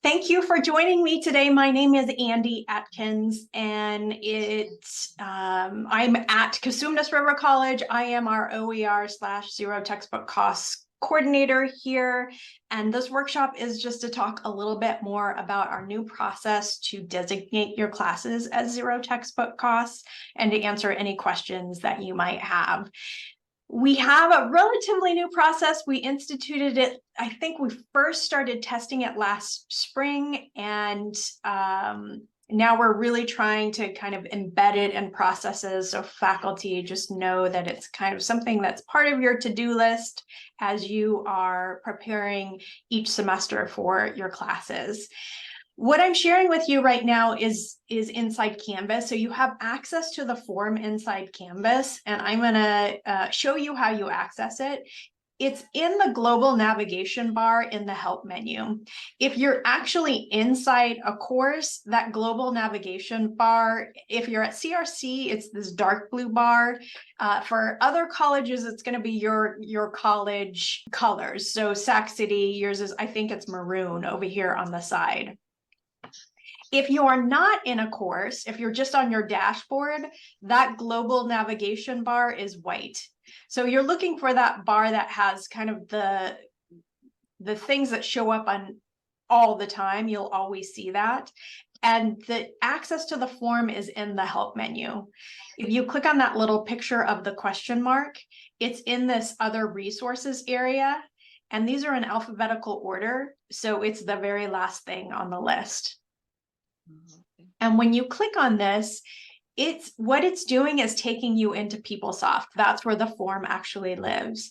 Thank you for joining me today. My name is Andy Atkins, and I'm at Cosumnes River College. I am our OER/Zero Textbook Costs coordinator here, and this workshop is just to talk a little bit more about our new process to designate your classes as zero textbook costs and to answer any questions that you might have. We have a relatively new process. We instituted it, I think we first started testing it last spring, and now we're really trying to kind of embed it in processes so faculty just know that it's kind of something that's part of your to-do list as you are preparing each semester for your classes. What I'm sharing with you right now is inside Canvas. So you have access to the form inside Canvas, and I'm going to show you how you access it. It's in the global navigation bar in the help menu. If you're actually inside a course, that global navigation bar, if you're at CRC, it's this dark blue bar. For other colleges, it's going to be your college colors. So Sac City, yours is, I think it's maroon over here on the side. If you are not in a course, if you're just on your dashboard, that global navigation bar is white. So you're looking for that bar that has kind of the things that show up on all the time. You'll always see that. And the access to the form is in the help menu. If you click on that little picture of the question mark, it's in this other resources area. And these are in alphabetical order. So it's the very last thing on the list. And when you click on this, what it's doing is taking you into PeopleSoft. That's where the form actually lives.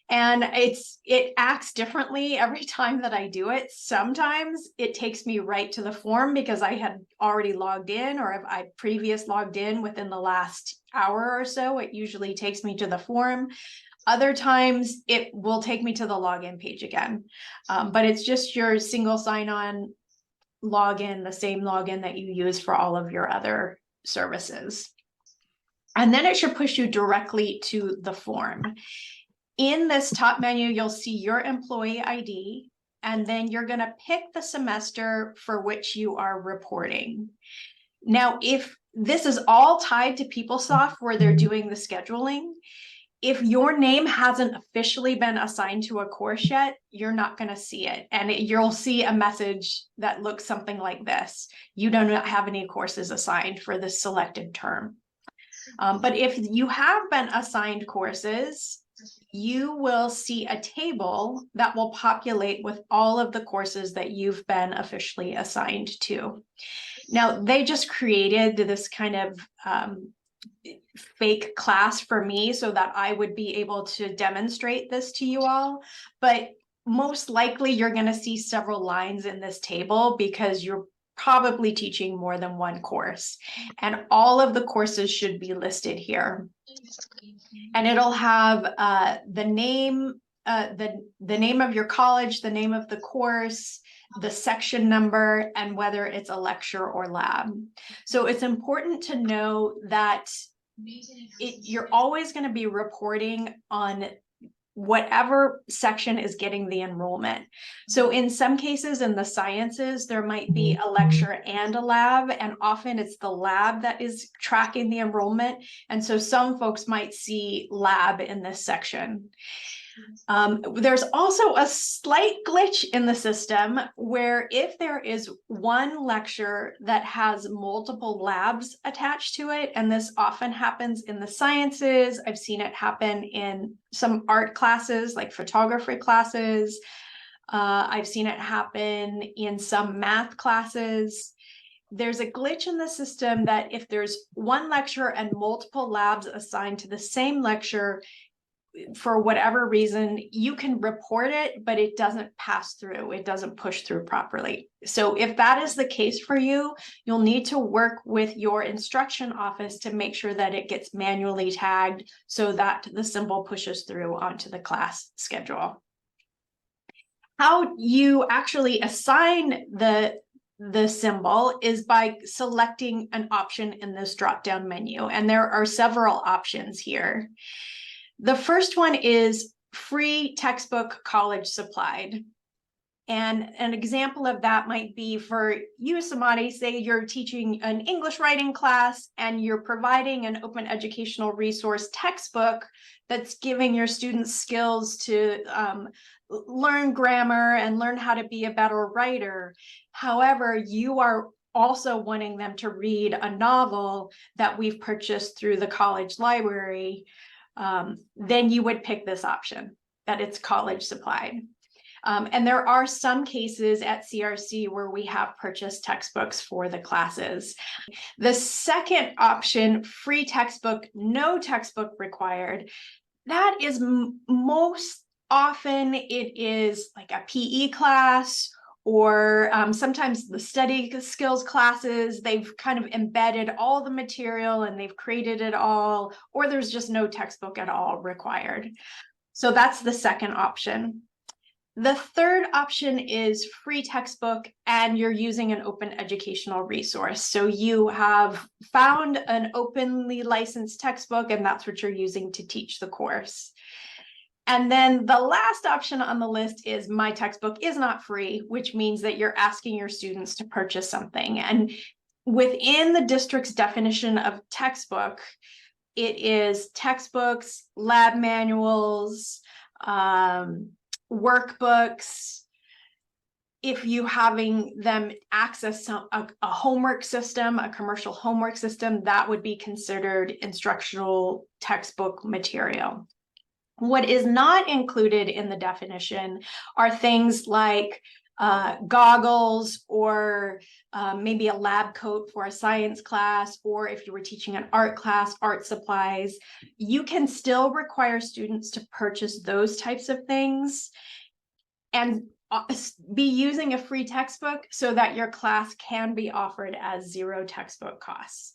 And it acts differently every time that I do it. Sometimes it takes me right to the form because I had already logged in, or if I previous logged in within the last hour or so, it usually takes me to the form. Other times it will take me to the login page again. But it's just your single sign-on login, the same login that you use for all of your other services. And then it should push you directly to the form. In this top menu, you'll see your employee ID, and then you're going to pick the semester for which you are reporting. Now, if this is all tied to PeopleSoft where they're doing the scheduling, if your name hasn't officially been assigned to a course yet, you're not going to see it. And you'll see a message that looks something like this. You do not have any courses assigned for this selected term. But if you have been assigned courses, you will see a table that will populate with all of the courses that you've been officially assigned to. Now, they just created this kind of fake class for me so that I would be able to demonstrate this to you all, but most likely you're going to see several lines in this table because you're probably teaching more than one course, and all of the courses should be listed here. And it'll have the name of your college, the name of the course, the section number, and whether it's a lecture or lab. So it's important to know that you're always going to be reporting on whatever section is getting the enrollment. So in some cases in the sciences, there might be a lecture and a lab, and often it's the lab that is tracking the enrollment. And so some folks might see lab in this section. There's also a slight glitch in the system where if there is one lecture that has multiple labs attached to it, and this often happens in the sciences, I've seen it happen in some art classes like photography classes, I've seen it happen in some math classes. There's a glitch in the system that if there's one lecture and multiple labs assigned to the same lecture, for whatever reason, you can report it, but it doesn't pass through. It doesn't push through properly. So if that is the case for you, you'll need to work with your instruction office to make sure that it gets manually tagged so that the symbol pushes through onto the class schedule. How you actually assign the symbol is by selecting an option in this drop-down menu, and there are several options here. The first one is free textbook college supplied. And an example of that might be for you, Samadi, say you're teaching an English writing class and you're providing an open educational resource textbook that's giving your students skills to learn grammar and learn how to be a better writer. However, you are also wanting them to read a novel that we've purchased through the college library, then you would pick this option, that it's college supplied. And there are some cases at CRC where we have purchased textbooks for the classes. The second option, free textbook, no textbook required, that is most often it is like a PE class, or sometimes the study skills classes. They've kind of embedded all the material and they've created it all, or there's just no textbook at all required. So that's the second option. The third option is free textbook and you're using an open educational resource. So you have found an openly licensed textbook and that's what you're using to teach the course. And then the last option on the list is my textbook is not free, which means that you're asking your students to purchase something. And within the district's definition of textbook, it is textbooks, lab manuals, workbooks. If you having them access a homework system, a commercial homework system, that would be considered instructional textbook material. What is not included in the definition are things like goggles, or maybe a lab coat for a science class, or if you were teaching an art class, art supplies. You can still require students to purchase those types of things and be using a free textbook so that your class can be offered as zero textbook costs.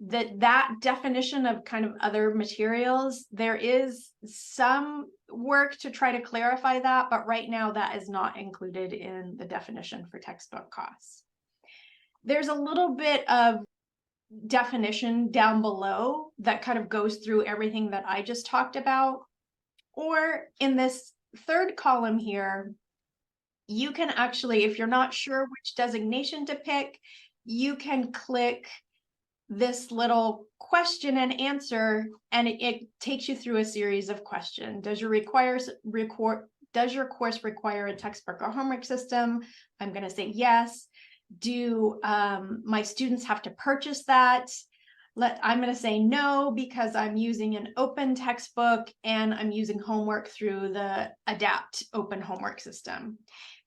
That definition of kind of other materials, there is some work to try to clarify that, but right now that is not included in the definition for textbook costs. There's a little bit of definition down below that kind of goes through everything that I just talked about. Or in this third column here, you can actually, if you're not sure which designation to pick, you can click this little question and answer, and it takes you through a series of questions. Does your course require a textbook or homework system? I'm going to say yes. Do my students have to purchase that? I'm going to say no, because I'm using an open textbook and I'm using homework through the Adapt open homework system.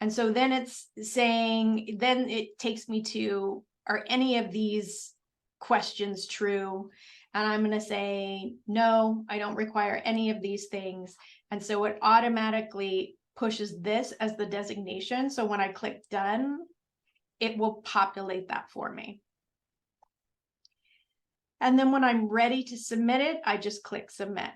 And so then it's saying, then it takes me to, are any of these questions true? And I'm going to say no, I don't require any of these things. And so it automatically pushes this as the designation. So when I click done, it will populate that for me. And then when I'm ready to submit it, I just click submit.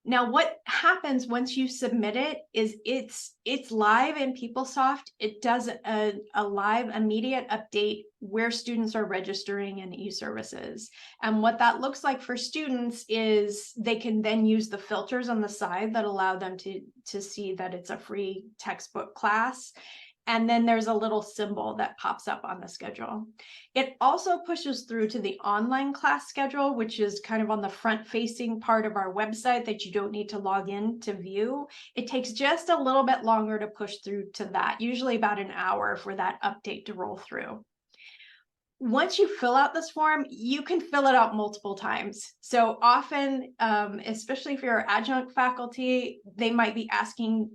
Now, what happens once you submit it is it's live in PeopleSoft. It does a live immediate update where students are registering in eServices. And what that looks like for students is they can then use the filters on the side that allow them to see that it's a free textbook class. And then there's a little symbol that pops up on the schedule. It also pushes through to the online class schedule, which is kind of on the front-facing part of our website that you don't need to log in to view. It takes just a little bit longer to push through to that, usually about an hour for that update to roll through. Once you fill out this form, you can fill it out multiple times. So often, especially if you're adjunct faculty, they might be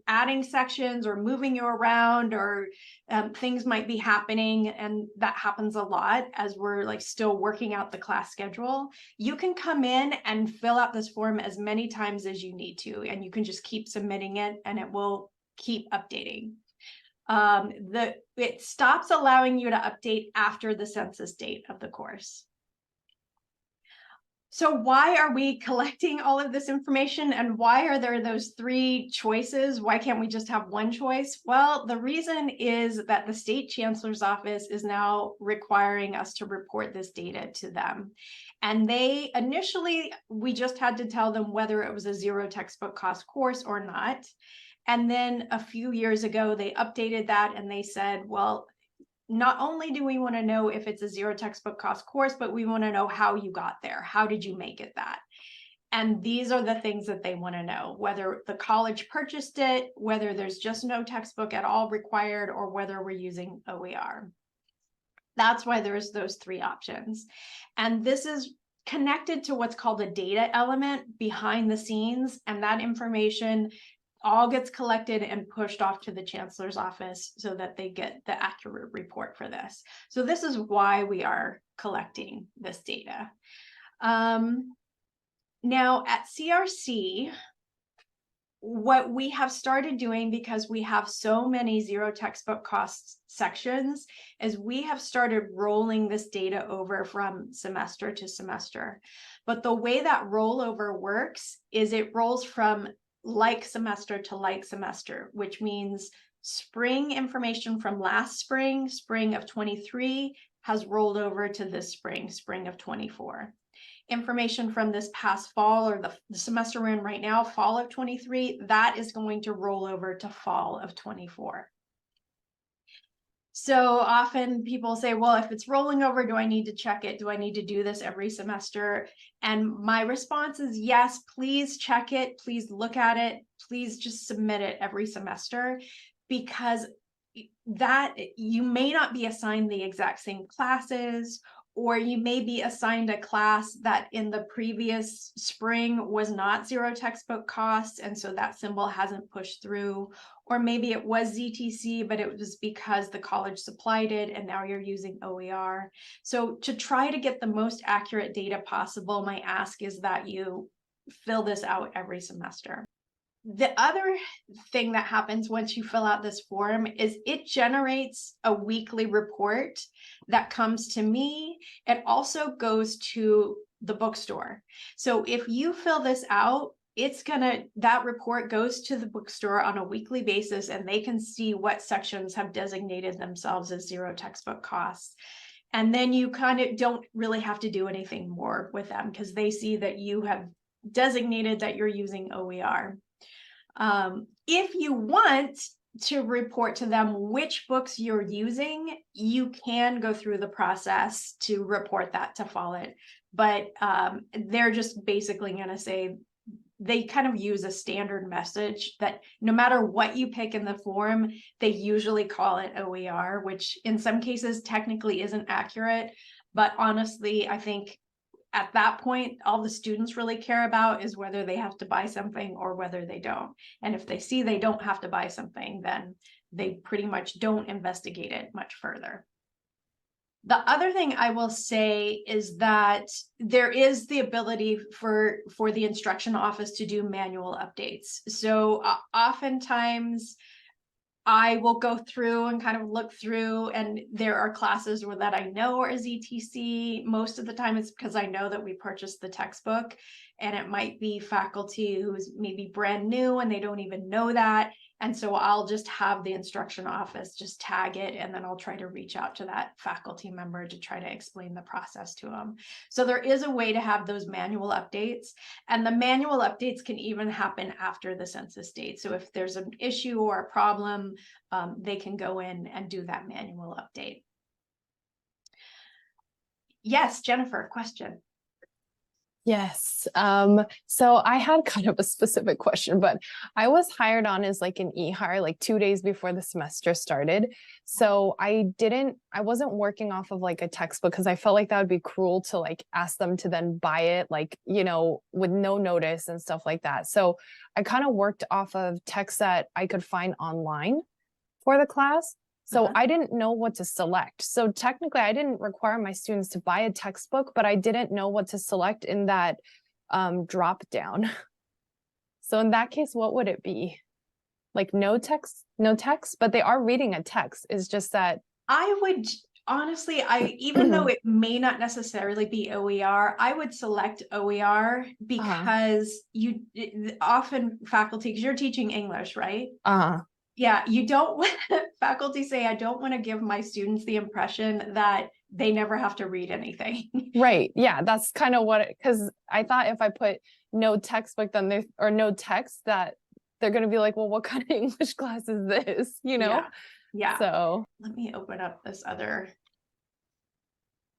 adding sections or moving you around, or things might be happening. And that happens a lot as we're like still working out the class schedule. You can come in and fill out this form as many times as you need to, and you can just keep submitting it and it will keep updating. It stops allowing you to update after the census date of the course. So why are we collecting all of this information, and why are there those three choices? Why can't we just have one choice? Well, the reason is that the state chancellor's office is now requiring us to report this data to them. And they initially, we just had to tell them whether it was a zero textbook cost course or not. And then a few years ago, they updated that and they said, well, not only do we want to know if it's a zero textbook cost course, but we want to know how you got there. How did you make it that? And these are the things that they want to know, whether the college purchased it, whether there's just no textbook at all required, or whether we're using OER. That's why there's those three options. And this is connected to what's called a data element behind the scenes. And that information all gets collected and pushed off to the chancellor's office so that they get the accurate report for this. So this is why we are collecting this data. Now at CRC, what we have started doing, because we have so many zero textbook costs sections, is we have started rolling this data over from semester to semester. But the way that rollover works is it rolls from like semester to like semester, which means spring information from last spring, spring of 23, has rolled over to this spring, spring of 24. Information from this past fall, or the semester we're in right now, fall of 23, that is going to roll over to fall of 24. So often people say, well, if it's rolling over, do I need to check it? Do I need to do this every semester? And my response is yes, please check it. Please look at it. Please just submit it every semester, because that you may not be assigned the exact same classes, or you may be assigned a class that in the previous spring was not zero textbook costs, and so that symbol hasn't pushed through. Or maybe it was ZTC, but it was because the college supplied it and now you're using OER. So to try to get the most accurate data possible, my ask is that you fill this out every semester. The other thing that happens once you fill out this form is it generates a weekly report that comes to me. It also goes to the bookstore. So if you fill this out, that report goes to the bookstore on a weekly basis, and they can see what sections have designated themselves as zero textbook costs. And then you kind of don't really have to do anything more with them, because they see that you have designated that you're using OER. If you want to report to them which books you're using, you can go through the process to report that to Follett, but they're just basically going to say, they kind of use a standard message that no matter what you pick in the form, they usually call it OER, which in some cases technically isn't accurate. But honestly, I think at that point, all the students really care about is whether they have to buy something or whether they don't. And if they see they don't have to buy something, then they pretty much don't investigate it much further. The other thing I will say is that there is the ability for the instruction office to do manual updates. So oftentimes I will go through and kind of look through, and there are classes that I know are ZTC. Most of the time it's because I know that we purchased the textbook, and it might be faculty who's maybe brand new and they don't even know that. And so I'll just have the instruction office just tag it, and then I'll try to reach out to that faculty member to try to explain the process to them. So there is a way to have those manual updates, and the manual updates can even happen after the census date. So if there's an issue or a problem, they can go in and do that manual update. Yes, Jennifer, question. Yes. So I had kind of a specific question, but I was hired on as like an e-hire like 2 days before the semester started. So I wasn't working off of like a textbook, because I felt like that would be cruel to like ask them to then buy it, like, you know, with no notice and stuff like that. So I kind of worked off of texts that I could find online for the class. So I didn't know what to select. So technically I didn't require my students to buy a textbook, but I didn't know what to select in that drop down. So in that case, what would it be? Like no text, but they are reading a text. It's just that I would honestly, even though it may not necessarily be OER, I would select OER because often faculty, because you're teaching English, right? Yeah, you don't, faculty say, I don't want to give my students the impression that they never have to read anything. Right. Yeah, that's kind of what, because I thought if I put no textbook, then or no text, that they're going to be like, well, what kind of English class is this? You know? Yeah. So Let me open up this other,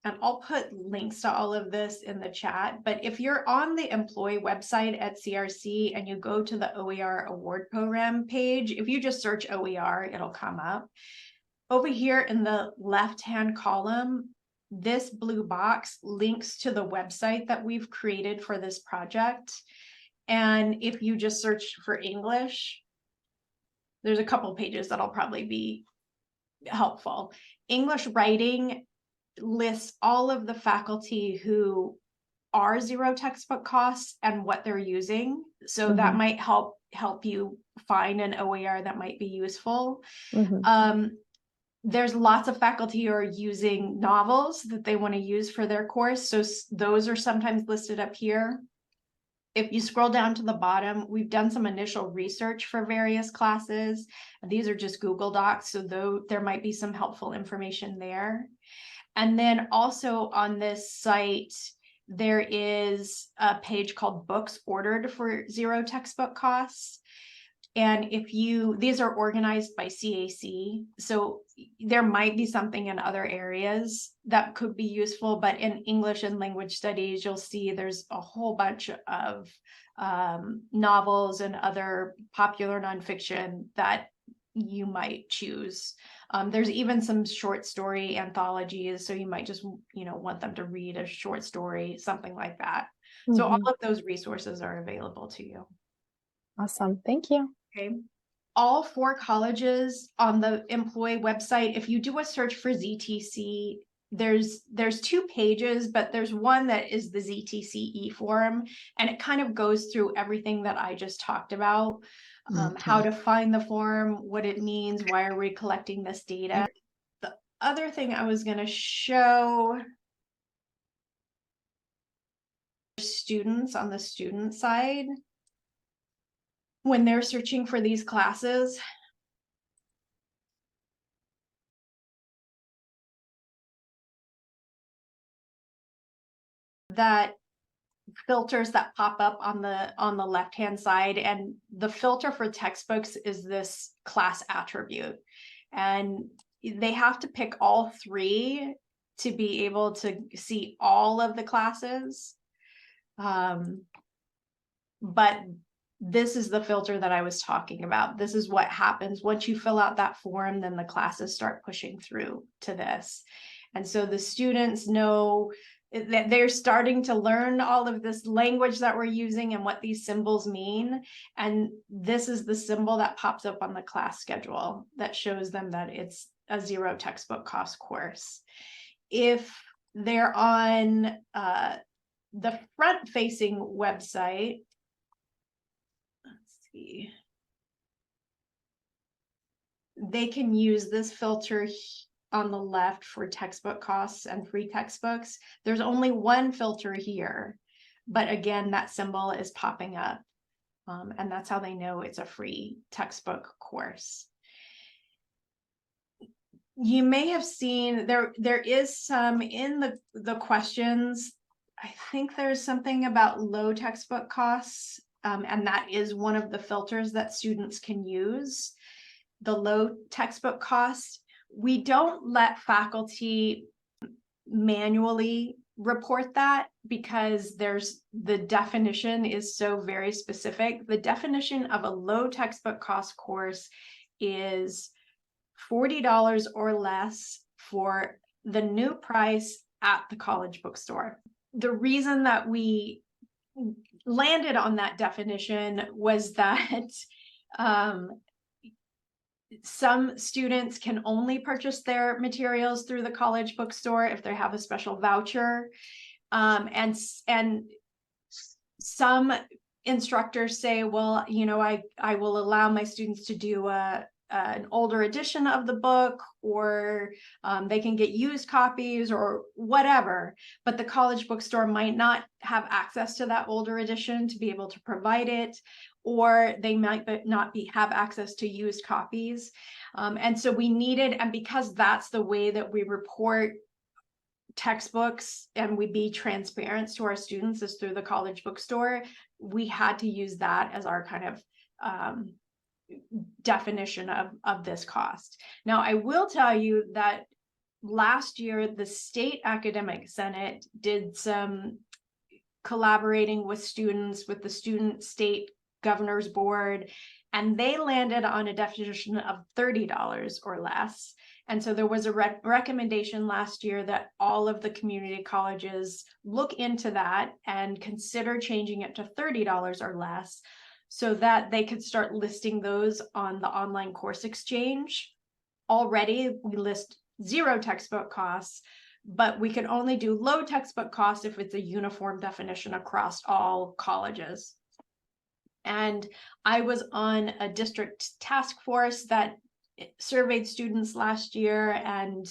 and I'll put links to all of this in the chat. But if you're on the employee website at CRC and you go to the OER award program page, if you just search OER, it'll come up. Over here in the left-hand column, this blue box links to the website that we've created for this project. And if you just search for English, there's a couple pages that'll probably be helpful. English writing lists all of the faculty who are zero textbook costs and what they're using. So that might help you find an OER that might be useful. There's lots of faculty who are using novels that they want to use for their course. So those are sometimes listed up here. If you scroll down to the bottom, we've done some initial research for various classes. These are just Google Docs, so though there might be some helpful information there. And then also on this site, there is a page called Books Ordered for Zero Textbook Costs. And these are organized by CAC, so there might be something in other areas that could be useful, but in English and language studies, you'll see there's a whole bunch of novels and other popular nonfiction that you might choose. There's even some short story anthologies, so you might just want them to read a short story, something like that. So all of those resources are available to you. Awesome. Thank you. Okay. All 4 colleges on the employee website, if you do a search for ZTC, there's 2 pages, but there's one that is the ZTC eForm, and it kind of goes through everything that I just talked about, how to find the form, what it means, why are we collecting this data. The other thing I was going to show students on the student side, when they're searching for these classes, that filters that pop up on the left-hand side, and the filter for textbooks is this class attribute, and they have to pick all 3 to be able to see all of the classes. But this is the filter that I was talking about. This is what happens once you fill out that form, then the classes start pushing through to this. And so the students know that they're starting to learn all of this language that we're using and what these symbols mean. And this is the symbol that pops up on the class schedule that shows them that it's a zero textbook cost course. If they're on the front-facing website, they can use this filter on the left for textbook costs and free textbooks. There's only one filter here, but again, that symbol is popping up, and that's how they know it's a free textbook course. You may have seen there is some in the questions. I think there's something about low textbook costs. And that is one of the filters that students can use, the low textbook cost. We don't let faculty manually report that because the definition is so very specific. The definition of a low textbook cost course is $40 or less for the new price at the college bookstore. The reason that we landed on that definition was that some students can only purchase their materials through the college bookstore if they have a special voucher, and some instructors say, well, I will allow my students to do an older edition of the book, or they can get used copies or whatever, but the college bookstore might not have access to that older edition to be able to provide it, or they might not have access to used copies. And so we needed, and because that's the way that we report textbooks and we be transparent to our students is through the college bookstore, we had to use that as our kind of definition of this cost. Now, I will tell you that last year, the State Academic Senate did some collaborating with students, with the Student State Governors Board, and they landed on a definition of $30 or less. And so there was a recommendation last year that all of the community colleges look into that and consider changing it to $30 or less, so that they could start listing those on the online course exchange. Already, we list 0 textbook costs, but we can only do low textbook costs if it's a uniform definition across all colleges. And I was on a district task force that surveyed students last year and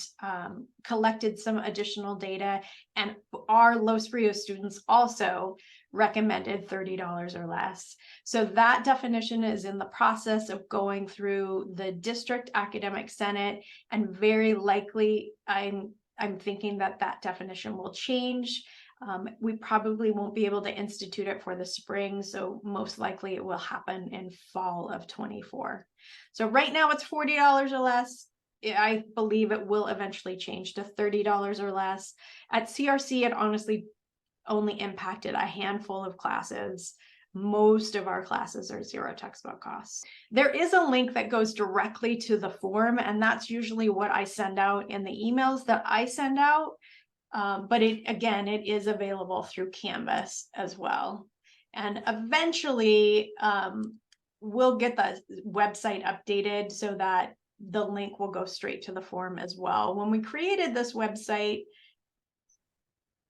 collected some additional data. And our Los Rios students also recommended $30 or less. So that definition is in the process of going through the district academic senate, and very likely I'm thinking that that definition will change. We probably won't be able to institute it for the spring, so most likely it will happen in fall of 24. So right now it's $40 or less. I believe it will eventually change to $30 or less. At CRC, it honestly only impacted a handful of classes. Most of our classes are 0 textbook costs. There is a link that goes directly to the form, and that's usually what I send out in the emails that I send out. But it is available through Canvas as well. And eventually we'll get the website updated so that the link will go straight to the form as well. When we created this website,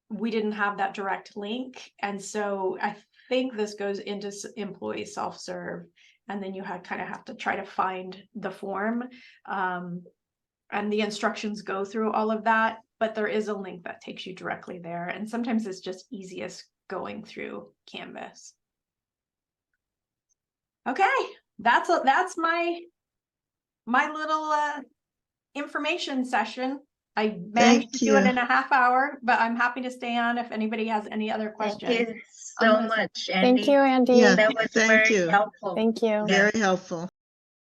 we didn't have that direct link. And so I think this goes into employee self-serve, and then you kind of have to try to find the form. And the instructions go through all of that, but there is a link that takes you directly there. And sometimes it's just easiest going through Canvas. Okay, that's my little information session. I managed to do it in a half hour, but I'm happy to stay on if anybody has any other questions. Thank you so much, Andy. Thank you, Andy. Yeah, That was thank very you. helpful. Thank you. Very helpful.